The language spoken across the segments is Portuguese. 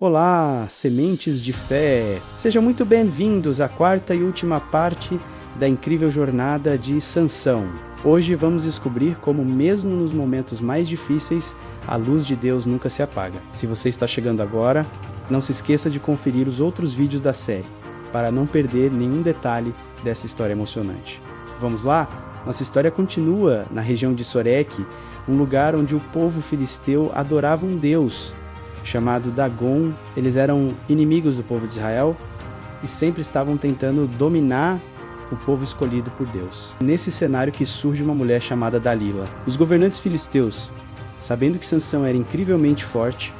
Olá, sementes de fé! Sejam muito bem-vindos à quarta e última parte da incrível jornada de Sansão. Hoje vamos descobrir como, mesmo nos momentos mais difíceis, a luz de Deus nunca se apaga. Se você está chegando agora, não se esqueça de conferir os outros vídeos da série, para não perder nenhum detalhe dessa história emocionante. Vamos lá? Nossa história continua na região de Sorek, um lugar onde o povo filisteu adorava um deus chamado Dagon. Eles eram inimigos do povo de Israel e sempre estavam tentando dominar o povo escolhido por Deus. Nesse cenário que surge uma mulher chamada Dalila. Os governantes filisteus, sabendo que Sansão era incrivelmente forte,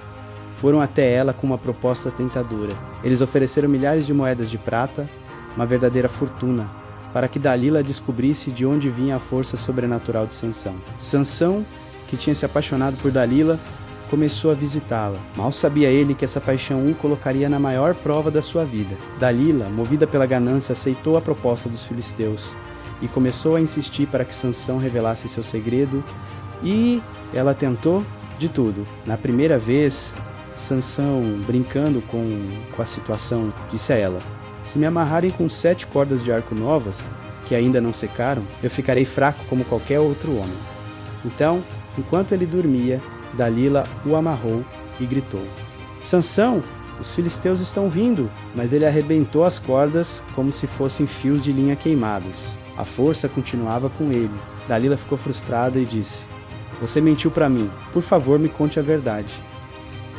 foram até ela com uma proposta tentadora. Eles ofereceram milhares de moedas de prata, uma verdadeira fortuna, para que Dalila descobrisse de onde vinha a força sobrenatural de Sansão. Sansão, que tinha se apaixonado por Dalila, começou a visitá-la. Mal sabia ele que essa paixão o colocaria na maior prova da sua vida. Dalila, movida pela ganância, aceitou a proposta dos filisteus e começou a insistir para que Sansão revelasse seu segredo, e ela tentou de tudo. Na primeira vez, Sansão, brincando com a situação, disse a ela: "Se me amarrarem com 7 cordas de arco novas, que ainda não secaram, eu ficarei fraco como qualquer outro homem." Então, enquanto ele dormia, Dalila o amarrou e gritou: "Sansão, os filisteus estão vindo!" Mas ele arrebentou as cordas como se fossem fios de linha queimados. A força continuava com ele. Dalila ficou frustrada e disse: "Você mentiu para mim. Por favor, me conte a verdade."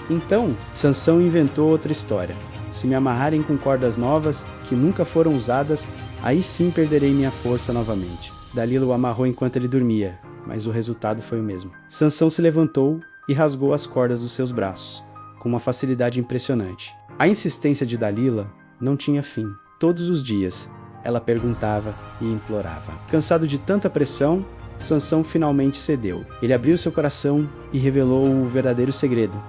Então, Sansão inventou outra história. "Se me amarrarem com cordas novas, que nunca foram usadas, aí sim perderei minha força novamente." Dalila o amarrou enquanto ele dormia, mas o resultado foi o mesmo. Sansão se levantou e rasgou as cordas dos seus braços, com uma facilidade impressionante. A insistência de Dalila não tinha fim. Todos os dias, ela perguntava e implorava. Cansado de tanta pressão, Sansão finalmente cedeu. Ele abriu seu coração e revelou o verdadeiro segredo: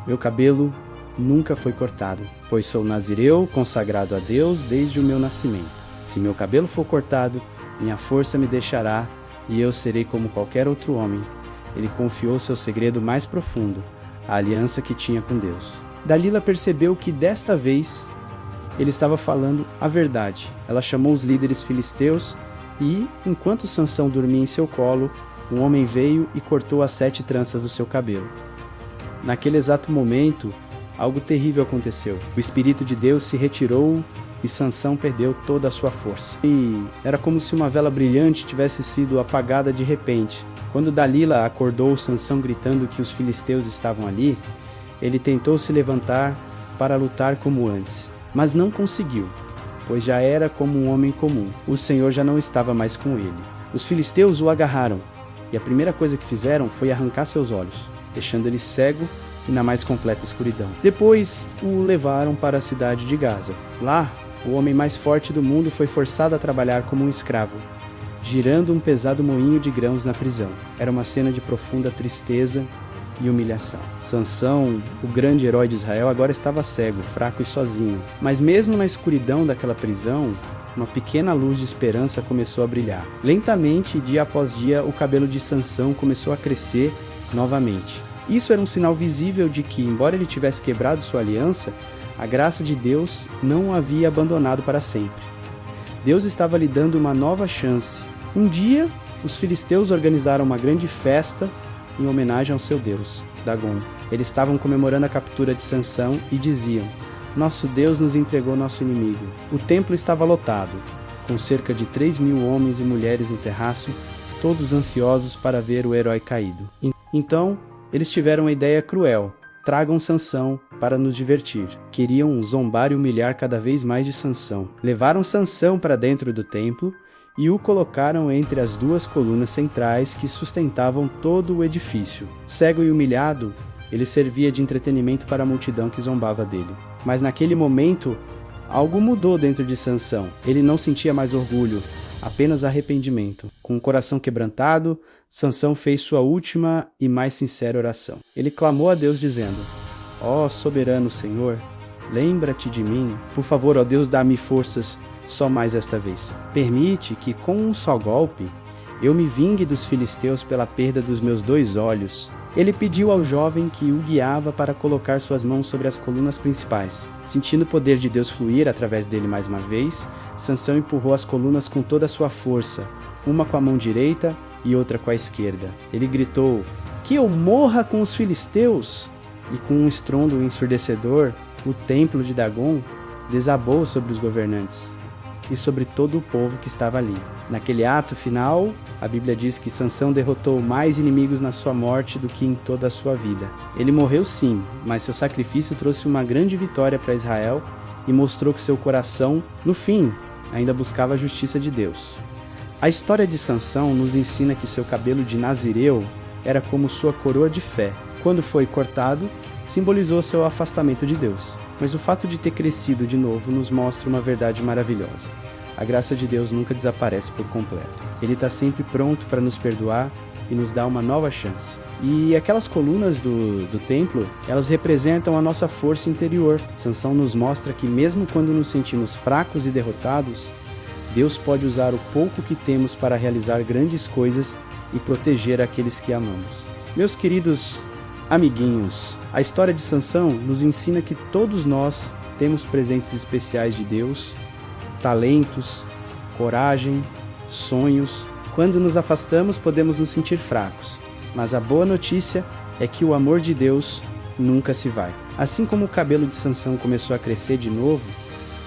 "Meu cabelo nunca foi cortado, pois sou nazireu, consagrado a Deus desde o meu nascimento. Se meu cabelo for cortado, minha força me deixará e eu serei como qualquer outro homem." Ele confiou seu segredo mais profundo, a aliança que tinha com Deus. Dalila percebeu que desta vez ele estava falando a verdade. Ela chamou os líderes filisteus e, enquanto Sansão dormia em seu colo, um homem veio e cortou as 7 tranças do seu cabelo. Naquele exato momento, algo terrível aconteceu. O Espírito de Deus se retirou e Sansão perdeu toda a sua força. E era como se uma vela brilhante tivesse sido apagada de repente. Quando Dalila acordou Sansão gritando que os filisteus estavam ali, ele tentou se levantar para lutar como antes, mas não conseguiu, pois já era como um homem comum. O Senhor já não estava mais com ele. Os filisteus o agarraram, e a primeira coisa que fizeram foi arrancar seus olhos, deixando ele cego e na mais completa escuridão. Depois o levaram para a cidade de Gaza. Lá, o homem mais forte do mundo foi forçado a trabalhar como um escravo, girando um pesado moinho de grãos na prisão. Era uma cena de profunda tristeza e humilhação. Sansão, o grande herói de Israel, agora estava cego, fraco e sozinho. Mas mesmo na escuridão daquela prisão, uma pequena luz de esperança começou a brilhar. Lentamente, dia após dia, o cabelo de Sansão começou a crescer novamente. Isso era um sinal visível de que, embora ele tivesse quebrado sua aliança, a graça de Deus não o havia abandonado para sempre. Deus estava lhe dando uma nova chance. Um dia, os filisteus organizaram uma grande festa em homenagem ao seu deus, Dagon. Eles estavam comemorando a captura de Sansão e diziam: "Nosso Deus nos entregou nosso inimigo." O templo estava lotado, com cerca de 3.000 homens e mulheres no terraço, todos ansiosos para ver o herói caído. Então, eles tiveram uma ideia cruel: "Tragam Sansão para nos divertir." Queriam zombar e humilhar cada vez mais de Sansão. Levaram Sansão para dentro do templo e o colocaram entre as 2 colunas centrais que sustentavam todo o edifício. Cego e humilhado, ele servia de entretenimento para a multidão que zombava dele. Mas naquele momento, algo mudou dentro de Sansão. Ele não sentia mais orgulho, apenas arrependimento. Com o coração quebrantado, Sansão fez sua última e mais sincera oração. Ele clamou a Deus dizendo: "Ó soberano Senhor, lembra-te de mim. Por favor, ó Deus, dá-me forças só mais esta vez. Permite que com um só golpe eu me vingue dos filisteus pela perda dos meus 2 olhos Ele pediu ao jovem que o guiava para colocar suas mãos sobre as colunas principais. Sentindo o poder de Deus fluir através dele mais uma vez, Sansão empurrou as colunas com toda a sua força, uma com a mão direita e outra com a esquerda. Ele gritou: "Que eu morra com os filisteus!" E com um estrondo ensurdecedor, o templo de Dagon desabou sobre os governantes e sobre todo o povo que estava ali. Naquele ato final, a Bíblia diz que Sansão derrotou mais inimigos na sua morte do que em toda a sua vida. Ele morreu sim, mas seu sacrifício trouxe uma grande vitória para Israel e mostrou que seu coração, no fim, ainda buscava a justiça de Deus. A história de Sansão nos ensina que seu cabelo de nazireu era como sua coroa de fé. Quando foi cortado, simbolizou seu afastamento de Deus. Mas o fato de ter crescido de novo nos mostra uma verdade maravilhosa. A graça de Deus nunca desaparece por completo. Ele está sempre pronto para nos perdoar e nos dar uma nova chance. E aquelas colunas do templo, elas representam a nossa força interior. Sansão nos mostra que mesmo quando nos sentimos fracos e derrotados, Deus pode usar o pouco que temos para realizar grandes coisas e proteger aqueles que amamos. Meus queridos amiguinhos, a história de Sansão nos ensina que todos nós temos presentes especiais de Deus, talentos, coragem, sonhos. Quando nos afastamos, podemos nos sentir fracos, mas a boa notícia é que o amor de Deus nunca se vai. Assim como o cabelo de Sansão começou a crescer de novo,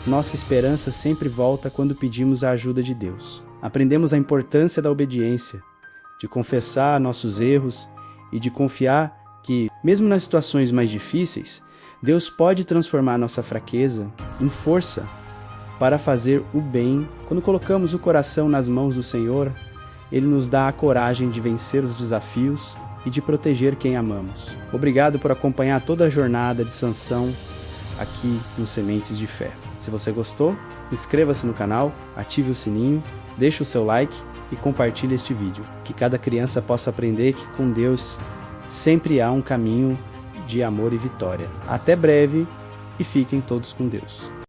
nossa esperança sempre volta quando pedimos a ajuda de Deus. Aprendemos a importância da obediência, de confessar nossos erros e de confiar que, mesmo nas situações mais difíceis, Deus pode transformar nossa fraqueza em força para fazer o bem. Quando colocamos o coração nas mãos do Senhor, Ele nos dá a coragem de vencer os desafios e de proteger quem amamos. Obrigado por acompanhar toda a jornada de Sansão aqui no Sementes de Fé. Se você gostou, inscreva-se no canal, ative o sininho, deixe o seu like e compartilhe este vídeo. Que cada criança possa aprender que com Deus sempre há um caminho de amor e vitória. Até breve e fiquem todos com Deus.